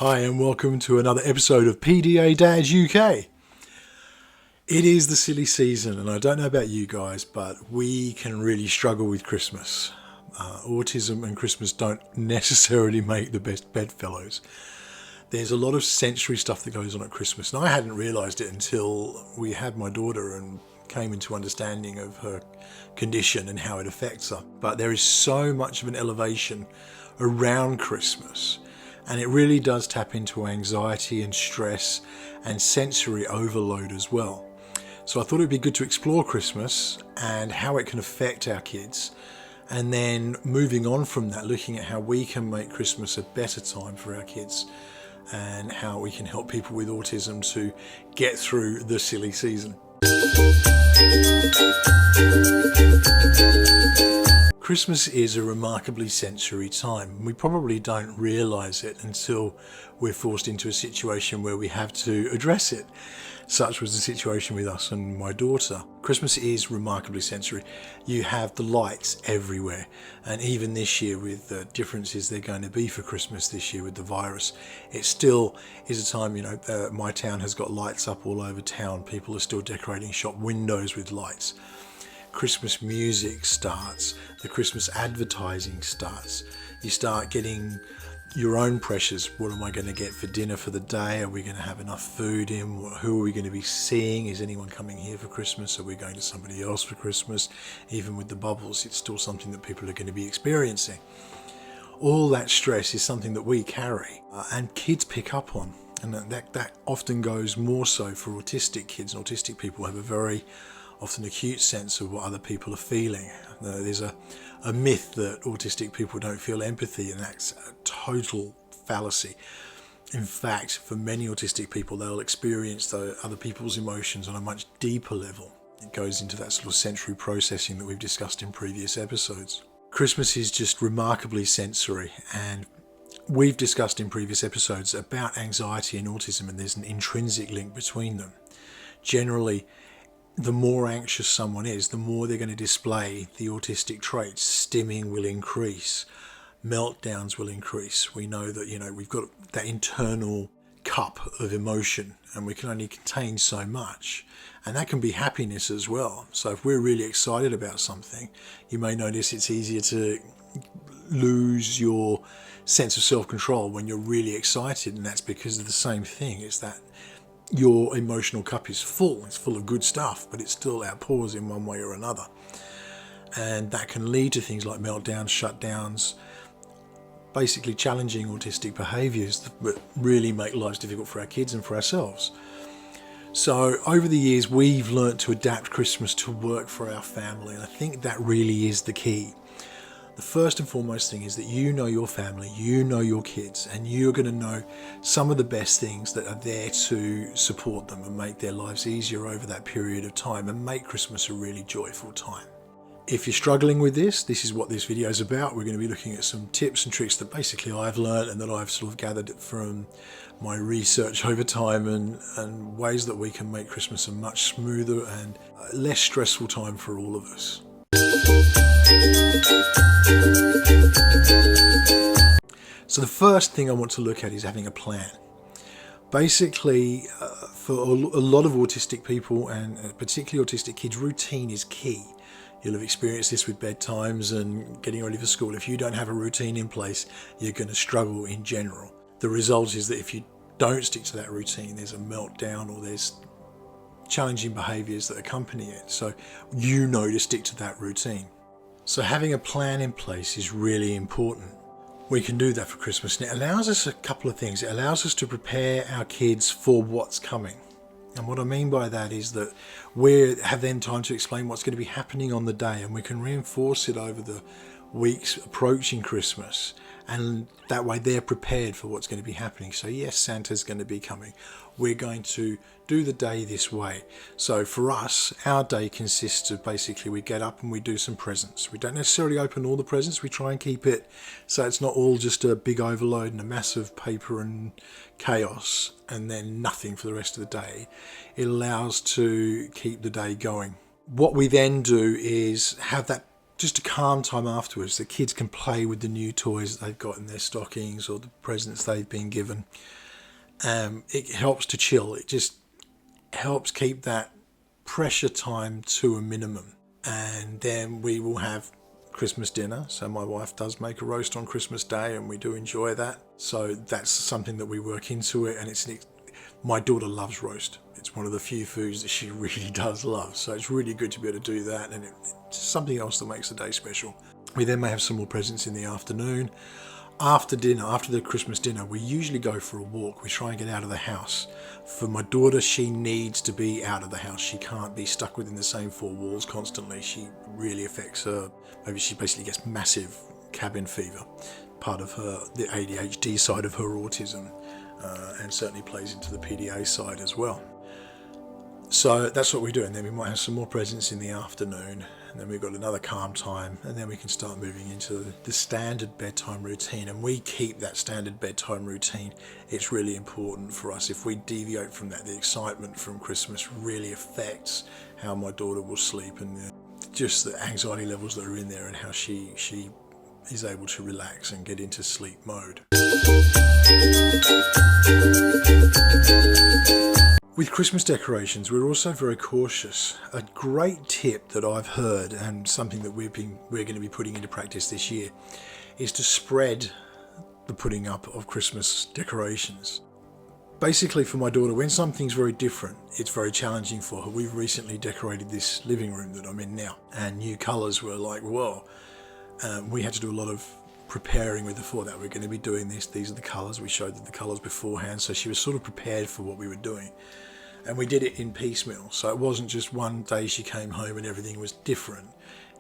Hi and welcome to another episode of PDA Dads UK. It is the silly season and I don't know about you guys, but we can really struggle with Christmas. Autism and Christmas don't necessarily make the best bedfellows. There's a lot of sensory stuff that goes on at Christmas, and I hadn't realised it until we had my daughter and came into understanding of her condition and how it affects her. But there is so much of an elevation around Christmas, and it really does tap into anxiety and stress and sensory overload as well. So I thought it'd be good to explore Christmas and how it can affect our kids, and then moving on from that, looking at how we can make Christmas a better time for our kids and how we can help people with autism to get through the silly season. Christmas is a remarkably sensory time. We probably don't realise it until we're forced into a situation where we have to address it. Such was the situation with us and my daughter. Christmas is remarkably sensory. You have the lights everywhere, and even this year, with the differences they're going to be for Christmas this year with the virus, it still is a time, my town has got lights up all over town. People are still decorating shop windows with lights. Christmas music starts, the Christmas advertising starts. You start getting your own pressures. What am I going to get for dinner for the day? Are we going to have enough food in? Who are we going to be seeing? Is anyone coming here for Christmas? Are we going to somebody else for Christmas? Even with the bubbles, it's still something that people are going to be experiencing. All that stress is something that we carry and kids pick up on. And that often goes more so for autistic kids. And autistic people have a very often acute sense of what other people are feeling. There's a myth that autistic people don't feel empathy, and that's a total fallacy. In fact, for many autistic people, they'll experience the other people's emotions on a much deeper level. It goes into that sort of sensory processing that we've discussed in previous episodes. Christmas is just remarkably sensory, and we've discussed in previous episodes about anxiety and autism, and there's an intrinsic link between them. Generally, the more anxious someone is, the more they're going to display the autistic traits. Stimming will increase, meltdowns will increase. We know that, we've got that internal cup of emotion and we can only contain so much. And that can be happiness as well. So if we're really excited about something, you may notice it's easier to lose your sense of self-control when you're really excited, and that's because of the same thing. It's that your emotional cup is full. It's full of good stuff, but it still outpours in one way or another. And that can lead to things like meltdowns, shutdowns, basically challenging autistic behaviours that really make lives difficult for our kids and for ourselves. So over the years, we've learnt to adapt Christmas to work for our family, and I think that really is the key. The first and foremost thing is that you know your family, you know your kids, and you're going to know some of the best things that are there to support them and make their lives easier over that period of time and make Christmas a really joyful time. If you're struggling with this is what this video is about. We're going to be looking at some tips and tricks that basically I've learned and that I've sort of gathered from my research over time, and ways that we can make Christmas a much smoother and less stressful time for all of us. So the first thing I want to look at is having a plan. Basically, for a lot of autistic people, and particularly autistic kids, routine is key. You'll have experienced this with bedtimes and getting ready for school. If you don't have a routine in place, you're going to struggle in general. The result is that if you don't stick to that routine, there's a meltdown or there's challenging behaviours that accompany it. So to stick to that routine. So having a plan in place is really important. We can do that for Christmas, and it allows us a couple of things. It allows us to prepare our kids for what's coming. And what I mean by that is that we have then time to explain what's going to be happening on the day, and we can reinforce it over the weeks approaching Christmas, and that way they're prepared for what's going to be happening. So yes, Santa's going to be coming. We're going to do the day this way. So for us, our day consists of basically we get up and we do some presents. We don't necessarily open all the presents. We try and keep it so it's not all just a big overload and a massive paper and chaos and then nothing for the rest of the day. It allows to keep the day going. What we then do is have that just a calm time afterwards. The kids can play with the new toys that they've got in their stockings or the presents they've been given. It helps to chill. It just helps keep that pressure time to a minimum. And then we will have Christmas dinner. So my wife does make a roast on Christmas Day, and we do enjoy that. So that's something that we work into it. And my daughter loves roast. It's one of the few foods that she really does love. So it's really good to be able to do that. And it's something else that makes the day special. We then may have some more presents in the afternoon. After dinner, after the Christmas dinner, we usually go for a walk. We try and get out of the house. For my daughter, she needs to be out of the house. She can't be stuck within the same four walls constantly. She really affects her. Maybe she basically gets massive cabin fever, part of the ADHD side of her autism, and certainly plays into the PDA side as well. So that's what we do, and then we might have some more presents in the afternoon, and then we've got another calm time, and then we can start moving into the standard bedtime routine. And we keep that standard bedtime routine. It's really important for us. If we deviate from that, the excitement from Christmas really affects how my daughter will sleep, and just the anxiety levels that are in there, and how she is able to relax and get into sleep mode. With Christmas decorations, we're also very cautious. A great tip that I've heard, and something that we're going to be putting into practice this year, is to spread the putting up of Christmas decorations. Basically, for my daughter, when something's very different, it's very challenging for her. We've recently decorated this living room that I'm in now, and new colours were like, whoa. We had to do a lot of preparing with her for that. We're going to be doing this. These are the colours. We showed her the colours beforehand, so she was sort of prepared for what we were doing. And we did it in piecemeal, so it wasn't just one day she came home and everything was different.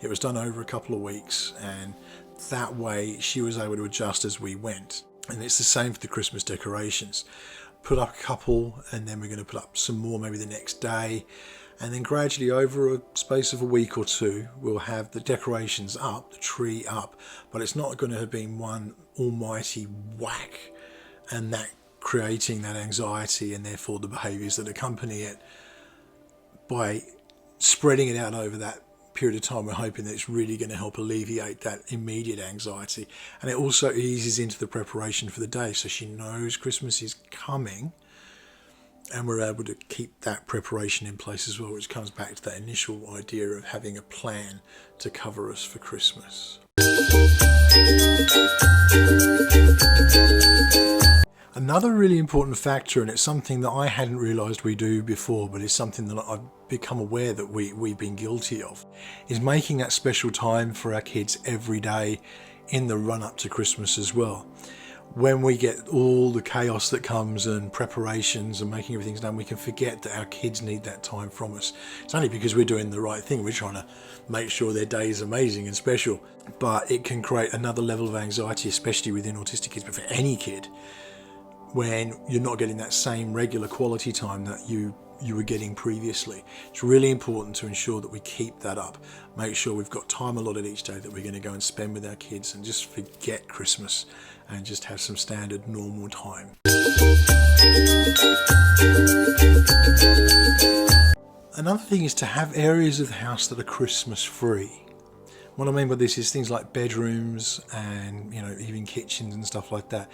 It was done over a couple of weeks, and that way she was able to adjust as we went. And it's the same for the Christmas decorations. Put up a couple, and then we're going to put up some more maybe the next day, and then gradually over a space of a week or two we'll have the decorations up, the tree up, but it's not going to have been one almighty whack, and that creating that anxiety and therefore the behaviours that accompany it. By spreading it out over that period of time, we're hoping that it's really going to help alleviate that immediate anxiety, and it also eases into the preparation for the day, so she knows Christmas is coming, and we're able to keep that preparation in place as well, which comes back to that initial idea of having a plan to cover us for Christmas. Another really important factor, and it's something that I hadn't realised we do before, but it's something that I've become aware that we've been guilty of, is making that special time for our kids every day in the run-up to Christmas as well. When we get all the chaos that comes and preparations and making everything done, we can forget that our kids need that time from us. It's only because we're doing the right thing. We're trying to make sure their day is amazing and special, but it can create another level of anxiety, especially within autistic kids, but for any kid, when you're not getting that same regular quality time that you were getting previously. It's really important to ensure that we keep that up. Make sure we've got time allotted each day that we're going to go and spend with our kids, and just forget Christmas and just have some standard normal time. Another thing is to have areas of the house that are Christmas free. What I mean by this is things like bedrooms and even kitchens and stuff like that.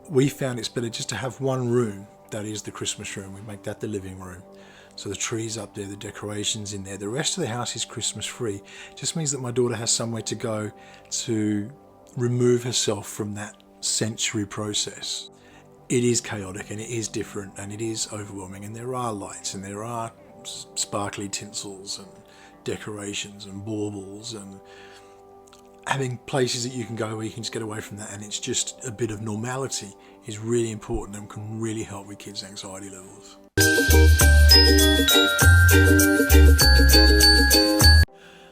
We found it's better just to have one room that is the Christmas room. We make that the living room. So the tree's up there, the decorations in there. The rest of the house is Christmas free. It just means that my daughter has somewhere to go to remove herself from that sensory process. It is chaotic and it is different and it is overwhelming, and there are lights and there are sparkly tinsels and decorations and baubles, and having places that you can go where you can just get away from that, and it's just a bit of normality, is really important and can really help with kids' anxiety levels.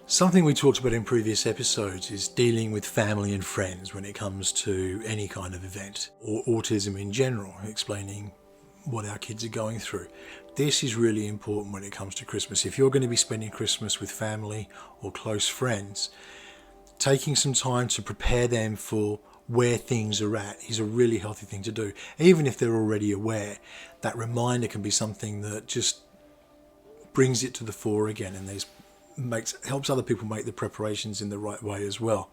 Something we talked about in previous episodes is dealing with family and friends when it comes to any kind of event, or autism in general, explaining what our kids are going through. This is really important when it comes to Christmas. If you're going to be spending Christmas with family or close friends, taking some time to prepare them for where things are at is a really healthy thing to do. Even if they're already aware, that reminder can be something that just brings it to the fore again, and there's helps other people make the preparations in the right way as well.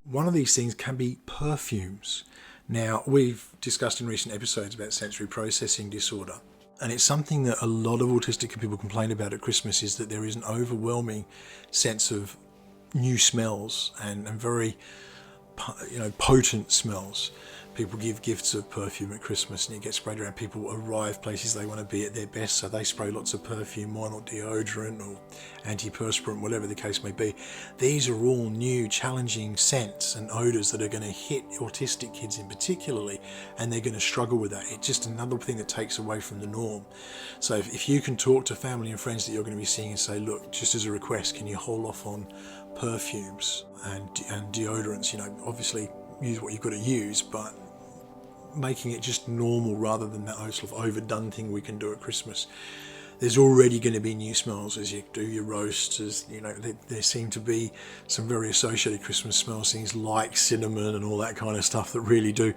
One of these things can be perfumes. Now, we've discussed in recent episodes about sensory processing disorder, and it's something that a lot of autistic people complain about at Christmas, is that there is an overwhelming sense of new smells and very potent smells. People give gifts of perfume at Christmas and it gets sprayed around. People arrive places they want to be at their best, so they spray lots of perfume on, or deodorant or antiperspirant, whatever the case may be. These are all new, challenging scents and odours that are going to hit autistic kids in particularly, and they're going to struggle with that. It's just another thing that takes away from the norm. So if you can talk to family and friends that you're going to be seeing and say, look, just as a request, can you hold off on perfumes and deodorants? Obviously use what you've got to use, but making it just normal rather than that sort of overdone thing we can do at Christmas. There's already going to be new smells as you do your roasts. There seem to be some very associated Christmas smells, things like cinnamon and all that kind of stuff that really do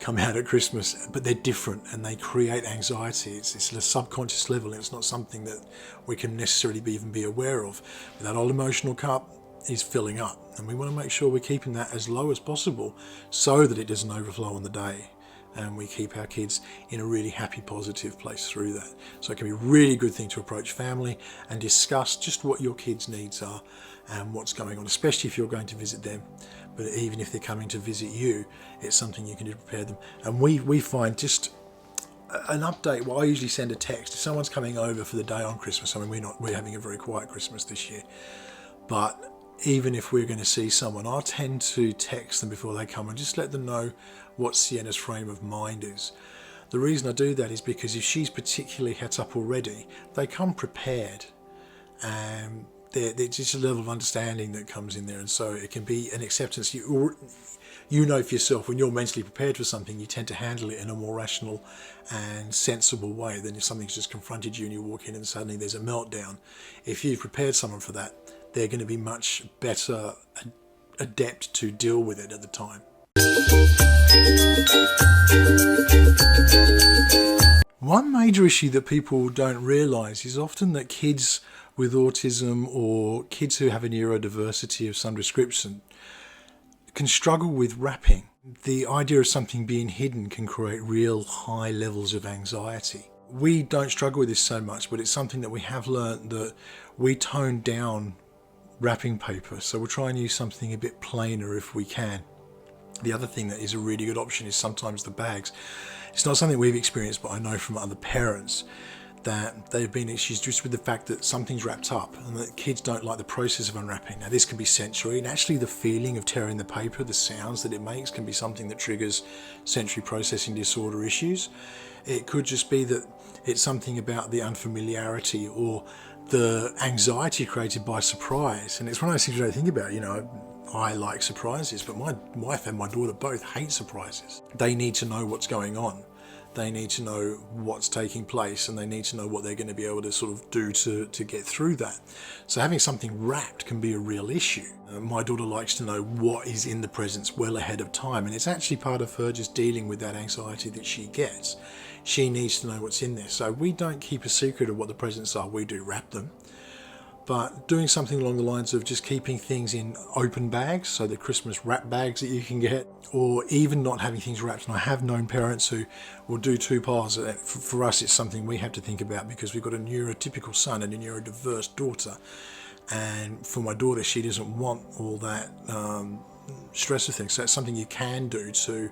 come out at Christmas, but they're different and they create anxiety. It's at a subconscious level, and it's not something that we can necessarily even be aware of. But that old emotional cup is filling up, and we want to make sure we're keeping that as low as possible so that it doesn't overflow on the day, and we keep our kids in a really happy, positive place through that. So it can be a really good thing to approach family and discuss just what your kids' needs are and what's going on, especially if you're going to visit them. But even if they're coming to visit you, it's something you can do to prepare them. And we find just an update. Well, I usually send a text if someone's coming over for the day on Christmas. I mean, we're having a very quiet Christmas this year, but even if we're going to see someone, I tend to text them before they come and just let them know what Sienna's frame of mind is. The reason I do that is because if she's particularly het up already, they come prepared, and there's just a level of understanding that comes in there, and so it can be an acceptance. You know for yourself, when you're mentally prepared for something, you tend to handle it in a more rational and sensible way than if something's just confronted you and you walk in and suddenly there's a meltdown. If you've prepared someone for that, they're going to be much better adept to deal with it at the time. One major issue that people don't realise is often that kids with autism or kids who have a neurodiversity of some description can struggle with wrapping. The idea of something being hidden can create real high levels of anxiety. We don't struggle with this so much, but it's something that we have learnt that we tone down wrapping paper, so we'll try and use something a bit plainer if we can. The other thing that is a really good option is sometimes the bags. It's not something we've experienced, but I know from other parents that they've been issues just with the fact that something's wrapped up and that kids don't like the process of unwrapping. Now this can be sensory, and actually the feeling of tearing the paper, the sounds that it makes, can be something that triggers sensory processing disorder issues. It could just be that it's something about the unfamiliarity or the anxiety created by surprise. And it's one of those things you don't think about. I like surprises, but my wife and my daughter both hate surprises. They need to know what's going on. They need to know what's taking place, and they need to know what they're going to be able to sort of do to get through that. So having something wrapped can be a real issue. My daughter likes to know what is in the presents well ahead of time, and it's actually part of her just dealing with that anxiety that she gets. She needs to know what's in there. So we don't keep a secret of what the presents are, we do wrap them. But doing something along the lines of just keeping things in open bags, so the Christmas wrap bags that you can get, or even not having things wrapped. And I have known parents who will do two piles of that. For us, it's something we have to think about because we've got a neurotypical son and a neurodiverse daughter. And for my daughter, she doesn't want all that stress of things. So it's something you can do to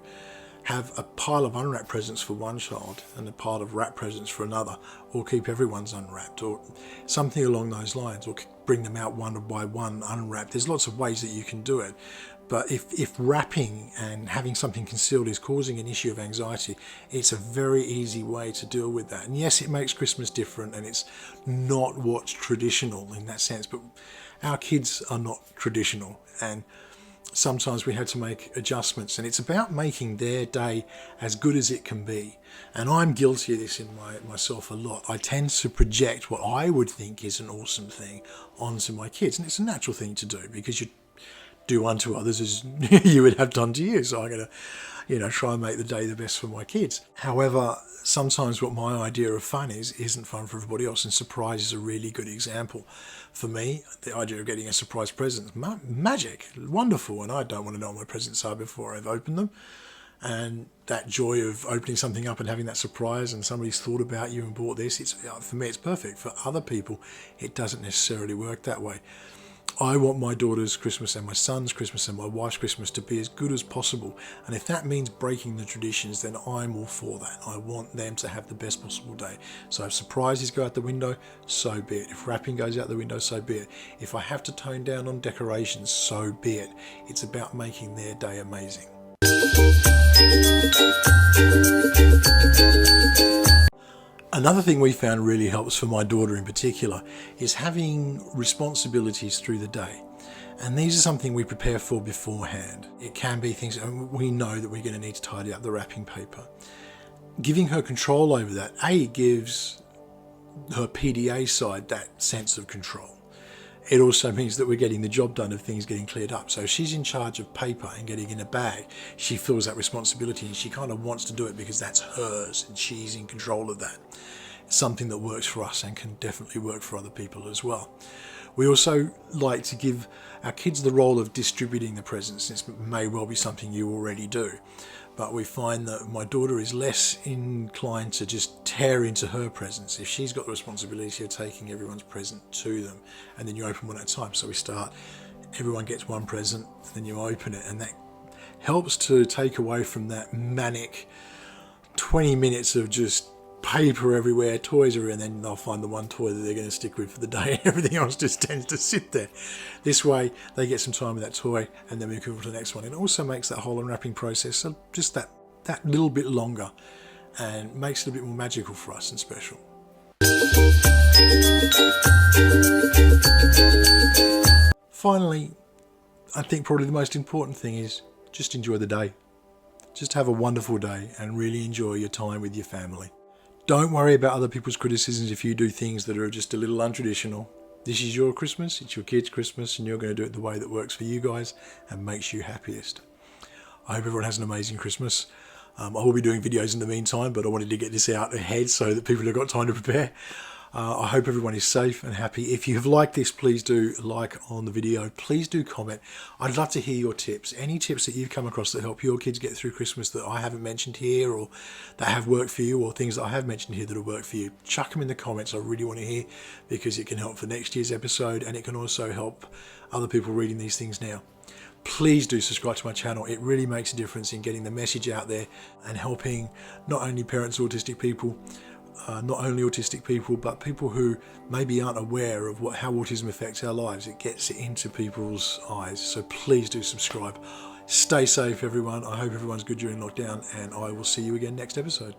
have a pile of unwrapped presents for one child and a pile of wrapped presents for another, or keep everyone's unwrapped, or something along those lines, or bring them out one by one unwrapped. There's lots of ways that you can do it, but if wrapping and having something concealed is causing an issue of anxiety, it's a very easy way to deal with that. And yes, it makes Christmas different, and it's not what's traditional in that sense, but our kids are not traditional, and sometimes we had to make adjustments, and it's about making their day as good as it can be. And I'm guilty of this in myself a lot. I tend to project what I would think is an awesome thing onto my kids, and it's a natural thing to do because you do unto others as you would have done to you. So I'm going to, try and make the day the best for my kids. However, sometimes what my idea of fun isn't fun for everybody else, and surprise is a really good example. For me, the idea of getting a surprise present, magic, wonderful, and I don't want to know what my presents are before I've opened them. And that joy of opening something up and having that surprise, and somebody's thought about you and bought this, for me it's perfect. For other people, it doesn't necessarily work that way. I want my daughter's Christmas and my son's Christmas and my wife's Christmas to be as good as possible. And if that means breaking the traditions, then I'm all for that. I want them to have the best possible day. So if surprises go out the window, so be it. If wrapping goes out the window, so be it. If I have to tone down on decorations, so be it. It's about making their day amazing. Another thing we found really helps for my daughter in particular is having responsibilities through the day. And these are something we prepare for beforehand. It can be things we know that we're going to need to tidy up the wrapping paper. Giving her control over that, gives her PDA side that sense of control. It also means that we're getting the job done of things getting cleared up. So if she's in charge of paper and getting in a bag, she feels that responsibility and she kind of wants to do it because that's hers and she's in control of that. It's something that works for us and can definitely work for other people as well. We also like to give our kids the role of distributing the presents. This may well be something you already do, but we find that my daughter is less inclined to just tear into her presents if she's got the responsibility of taking everyone's present to them, and then you open one at a time. So we start, everyone gets one present, then you open it, and that helps to take away from that manic 20 minutes of just paper everywhere, toys everywhere, and then they'll find the one toy that they're going to stick with for the day. Everything else just tends to sit there. This way they get some time with that toy, and then we move on to the next one. It also makes that whole unwrapping process just that little bit longer, and makes it a bit more magical for us and special. Finally, I think probably the most important thing is just enjoy the day. Just have a wonderful day and really enjoy your time with your family. Don't worry about other people's criticisms if you do things that are just a little untraditional. This is your Christmas, it's your kids' Christmas, and you're going to do it the way that works for you guys and makes you happiest. I hope everyone has an amazing Christmas. I will be doing videos in the meantime, but I wanted to get this out ahead so that people have got time to prepare. I hope everyone is safe and happy. If you've liked this, please do like on the video. Please do comment. I'd love to hear your tips. Any tips that you've come across that help your kids get through Christmas that I haven't mentioned here, or that have worked for you, or things that I have mentioned here that have worked for you, chuck them in the comments. I really want to hear, because it can help for next year's episode, and it can also help other people reading these things now. Please do subscribe to my channel. It really makes a difference in getting the message out there and helping not only parents of autistic people, but people who maybe aren't aware of how autism affects our lives. It gets it into people's eyes. So please do subscribe. Stay safe, everyone. I hope everyone's good during lockdown, and I will see you again next episode.